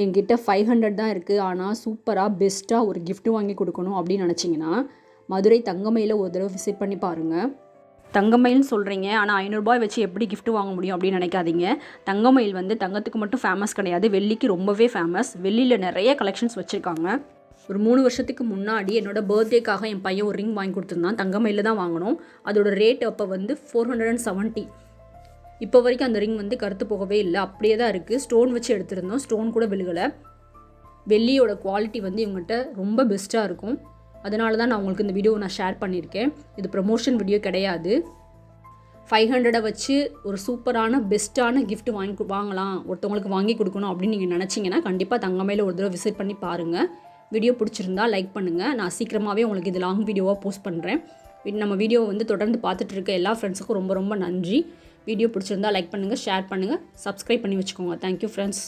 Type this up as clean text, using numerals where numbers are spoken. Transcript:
என்கிட்ட 500 தான் இருக்குது, ஆனால் சூப்பராக பெஸ்ட்டாக ஒரு gift வாங்கி கொடுக்கணும் அப்படின்னு நினச்சிங்கன்னா மதுரை தங்கமயில ஒரு தடவை விசிட் பண்ணி பாருங்கள். தங்கமயில்னு சொல்கிறீங்க, ஆனால் 500 ரூபாய் வச்சு எப்படி gift வாங்க முடியும் அப்படின்னு நினைக்காதீங்க. தங்கமயில் வந்து தங்கத்துக்கு மட்டும் ஃபேமஸ் கிடையாது, வெள்ளிக்கு ரொம்பவே ஃபேமஸ். வெள்ளியில் நிறைய கலெக்ஷன்ஸ் வச்சுருக்காங்க. ஒரு 3 வருஷத்துக்கு முன்னாடி என்னோடய பர்த்டேக்காக என் பையன் ஒரு ரிங் வாங்கி கொடுத்துருந்தான். தங்கமயில தான் வாங்கினோம். அதோட ரேட் அப்போ வந்து 470. இப்போ வரைக்கும் அந்த ரிங் வந்து கருத்து போகவே இல்லை, அப்படியே தான் இருக்குது. ஸ்டோன் வச்சு எடுத்திருந்தோம், ஸ்டோன் கூட விழுகலை. வெள்ளியோட குவாலிட்டி வந்து இவங்ககிட்ட ரொம்ப பெஸ்ட்டாக இருக்கும். அதனால தான் நான் உங்களுக்கு இந்த வீடியோவை ஷேர் பண்ணியிருக்கேன். இது ப்ரமோஷன் வீடியோ கிடையாது. 500 வச்சு ஒரு சூப்பரான பெஸ்ட்டான gift வாங்கலாம், ஒருத்தவங்களுக்கு வாங்கி கொடுக்கணும் அப்படின்னு நீங்கள் நினச்சிங்கன்னா கண்டிப்பாக தங்கமயில ஒரு தடவை விசிட் பண்ணி பாருங்கள். வீடியோ பிடிச்சிருந்தா லைக் பண்ணுங்கள். நான் சீக்கிரமாகவே உங்களுக்கு இது லாங் வீடியோவாக போஸ்ட் பண்ணுறேன். நம்ம வீடியோவை வந்து தொடர்ந்து பார்த்துட்டு இருக்க எல்லா ஃப்ரெண்ட்ஸுக்கும் ரொம்ப ரொம்ப நன்றி. வீடியோ பிடிச்சிருந்தா லைக் பண்ணுங்கள், ஷேர் பண்ணுங்கள், சப்ஸ்கிரைப் பண்ணி வச்சுக்கோங்க. Thank you friends.